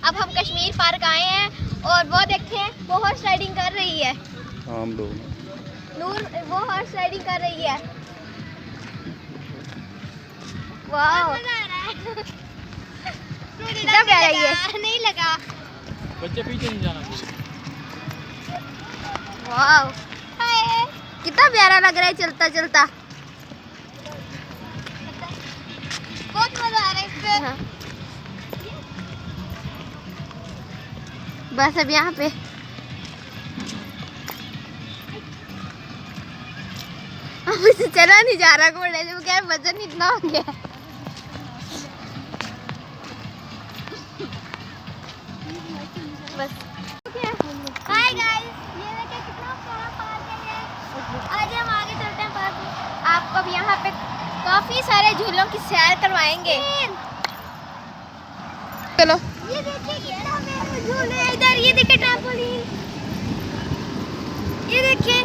अब हम कश्मीर पार्क आए हैं और वो देखें वो हॉर्स राइडिंग कर रही है। हम लोग नूर वो हॉर्स राइडिंग कर रही है। वाह कितना प्यारा ये नहीं लगा। बच्चे पीछे नहीं जाना। वाह कितना प्यारा लग रहा है चलता चलता। बहुत मजा आ रहा है इससे। हाँ। बस अब यहाँ पे अब इसे चला नहीं जा रहा घोड़े से, क्या वजन इतना हो गया। बस हाय गाइस, ये देखिए कितना प्यारा पार्क है ये। आज हम आगे चलते हैं पार्क में, आपको अब यहाँ पे काफी सारे झूलों की सैर करवाएंगे। चलो ये देखिए कितना प्यारा झूले है इधर। ये देखिए ट्रैम्पोलिन, ये देखिए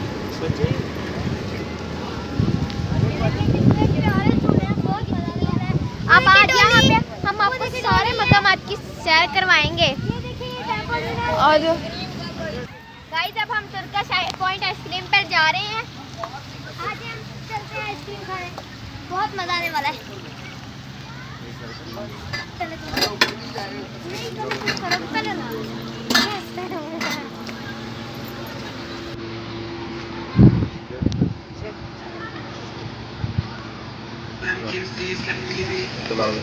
अब आज यहाँ पे हम आपको सारे मकामात की सैर करवाएंगे। और गाइस अब हम तुर्कश पॉइंट आइसक्रीम पर जा रहे हैं। आज हम चलते हैं आइसक्रीम खाने, बहुत मजा आने वाला है। चलाओ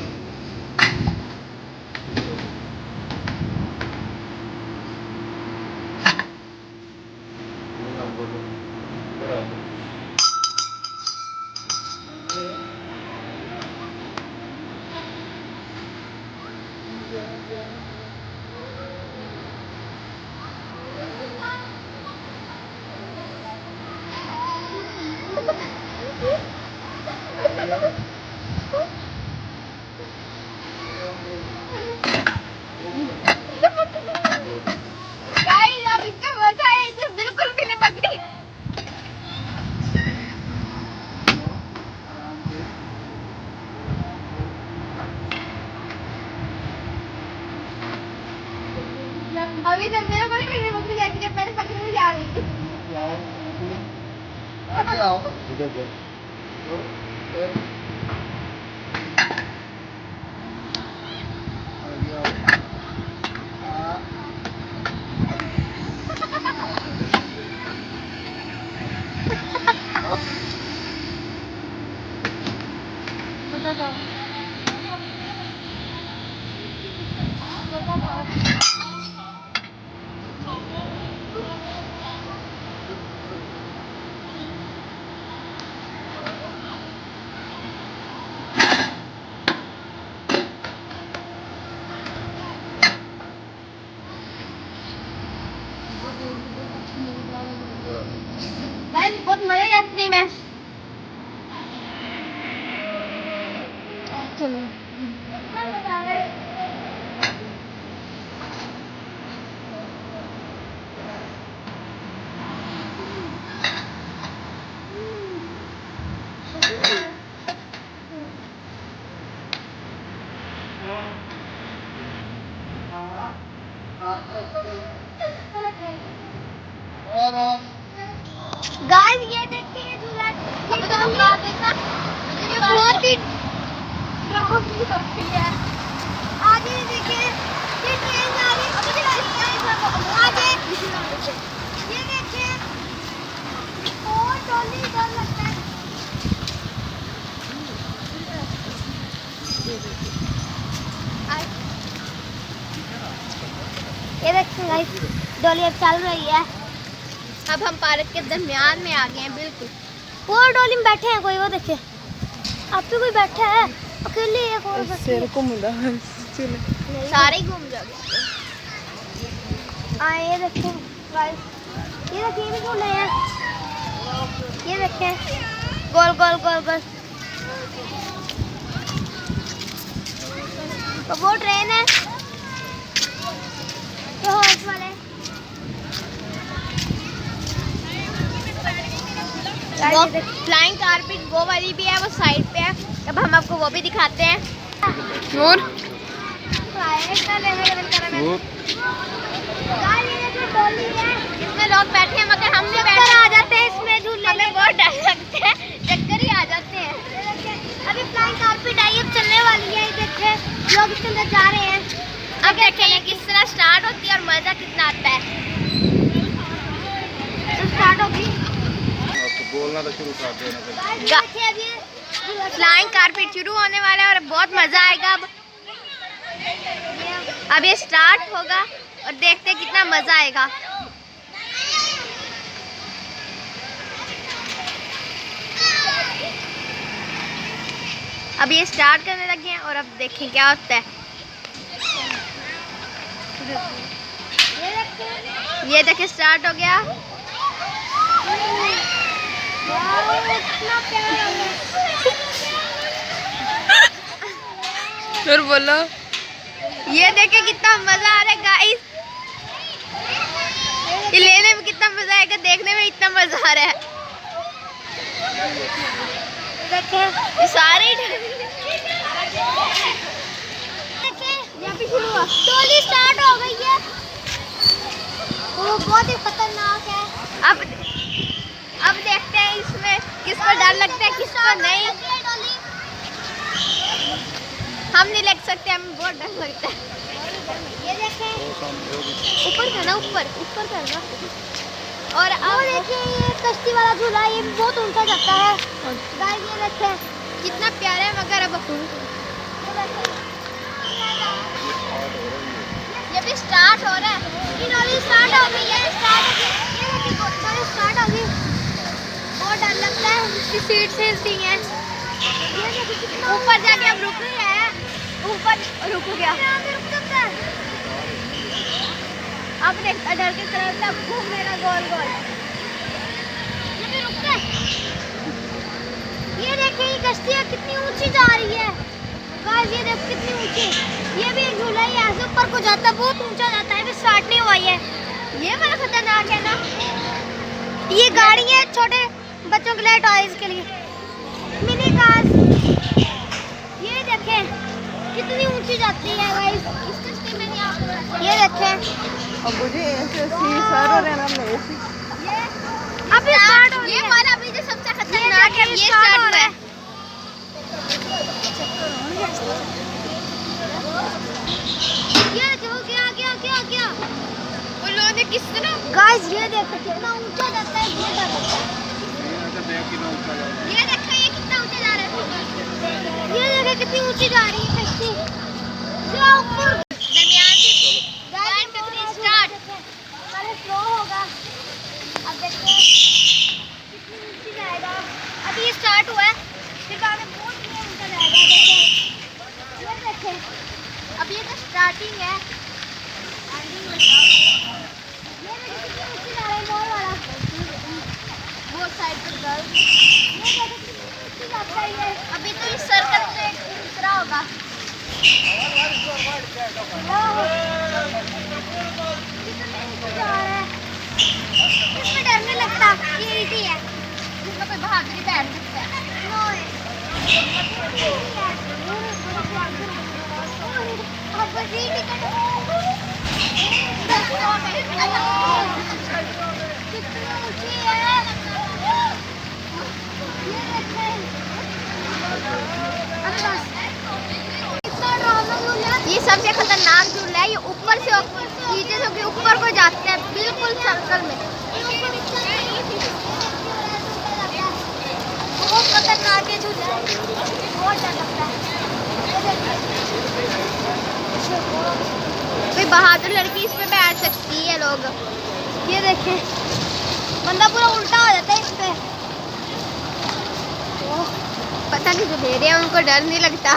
अभी तक मेरा कोई नहीं बकरी जाती है, पहले पकड़ी नहीं जा रही थी। बहुत मजा आती है। गाइस ये देखिए झूला, ये बहुत ही है। आगे देखिए ये ट्रेन आ रही है। आगे ये देखिए और डॉली डर लगता है। ये देखिए गाइस डॉली अब चल रही है। अब हम पार्क के दरमियान में आ गए हैं बिल्कुल। वो डॉली में बैठे हैं कोई, वो देखिए आप पे कोई बैठा है अकेले। एक और सिर घूम सारे ही घूम जाओगे। ये देखो गाइस, ये देखिए भी झूले हैं। ये देखिए गोल गोल गोल गोल। तो वो ट्रेन है तो हॉर्स वाले। वो फ्लाइंग कारपेट वो वाली भी है, वो साइड पे है। अब हम आपको वो भी दिखाते हैं। नूर इसमें लोग बैठे हैं मगर हम नहीं बैठे आ जाते हैं इसमें झूलने में बहुत डर लगता है चक्कर ही आ जाते हैं। अभी फ्लाइंग कारपेट आई अब चलने वाली है देखिए लोग इसके अंदर जा रहे हैं। अब देखें ये किस तरह स्टार्ट होती है और मजा कितना आता है। तो स्टार्ट होगी बोलना तो शुरू कर देना। फ्लाइंग कारपेट शुरू होने वाला है और बहुत मजा आएगा। अब ये स्टार्ट होगा और देखते हैं कितना मजा आएगा। अब ये स्टार्ट करने लगे हैं और अब देखें क्या होता है। ये देखिए स्टार्ट हो गया। फिर बोलो ये देखे कितना मजा आ रहा है गाइस। ये लेने में कितना मजा आएगा देखने में इतना मजा आ रहा है। देखे ये सारे यहाँ पे शुरू हुआ टोली स्टार्ट हो गई है। वो बहुत ही खतरनाक है। अब देखते हैं इसमें किसको डर लगता है किसको नहीं। हम नहीं लग सकते हमें बहुत डर लगता है। ये देखें ऊपर करना ऊपर ऊपर करना। और अब देखिए ये कश्ती वाला झूला ये बहुत ऊंचा जाता है। गाइस ये देखें कितना प्यारा है मगर अब ये भी स्टार्ट हो रहा है। इन्होंने स्टार्ट हो गई है स्टार्ट हो गई। ये देखिए स्टार्ट हो गई। बहुत डर लगता है इसकी सीट से हिलती है। ऊपर जाके अब रुक रही है ऊपर रुक गया। अब देखता डर के तरफ घूम मेरा गोल गोल ये भी रुकता है। ये देखिए ये कश्ती कितनी ऊंची जा रही है। गाइस ये देखो कितनी ऊंची। ये भी एक झूला है ऐसे ऊपर को जाता है बहुत ऊंचा जाता है। अभी स्टार्ट नहीं हुआ है। ये बड़ा खतरनाक है ना। ये गाड़ी है छोटे बच्चों के लिए टॉयज के लिए मिनी कार। ये देखें कितनी ऊंची जाती है गाइस। इस कश्ती में नहीं ये देखें अब मुझे ऐसे सर रहना ले अभी स्टार्ट हो ये वाला अभी जो सबसे खतरनाक है ये स्टार्ट हो रहा है। ये देखो क्या क्या क्या क्या उन लोगों ने किस तरह गाइस ये देखो कितना ऊंचा जाता है। ये देखो ये कितना ऊंचा जा रहा है। ये देखो कितनी ऊंची जा रही है कश्ती जो ऊपर दरमियान से गाइस कितनी स्टार्ट पहले स्लो होगा। अब देखते हैं कितनी ऊंची जाएगा। अभी ये स्टार्ट हुआ है फिर बाद में बहुत ऊंचा जाएगा। ये देखें अब ये तो स्टार्टिंग है। ये देखिए कितनी ऊंची जा रहा है मोर वाला वो साइड पे गर्ल। ये देखिए कितनी ऊंची जाता है ये। अभी तो ये सर्कल पे दूसरा होगा। इसमें डर नहीं लगता ये इजी है। इसमें कोई बहादुरी बैठ सकता है। ये सबसे खतरनाक झूला है। ये ऊपर से नीचे से ऊपर को जाते हैं बिल्कुल सर्कल में। बहुत खतरनाक है झूला बहुत डर लगता है। कोई बहादुर लड़की इस पे बैठ सकती है लोग। ये देखें बंदा पूरा उल्टा हो जाता है इस पे। पता नहीं जो दे रहे हैं उनको डर नहीं लगता।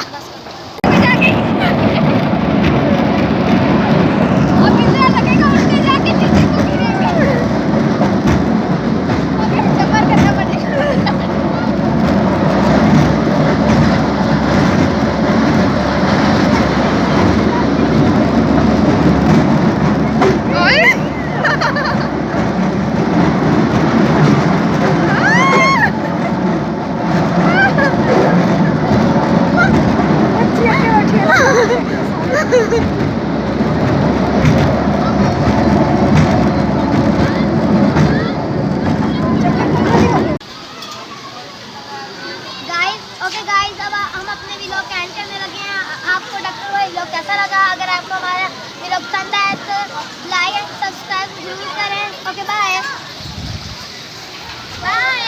व्लॉग कैसा लगा। अगर आपको हमारा व्लॉग पसंद आए तो लाइक एंड सब्सक्राइब जरूर करें। Okay bye bye.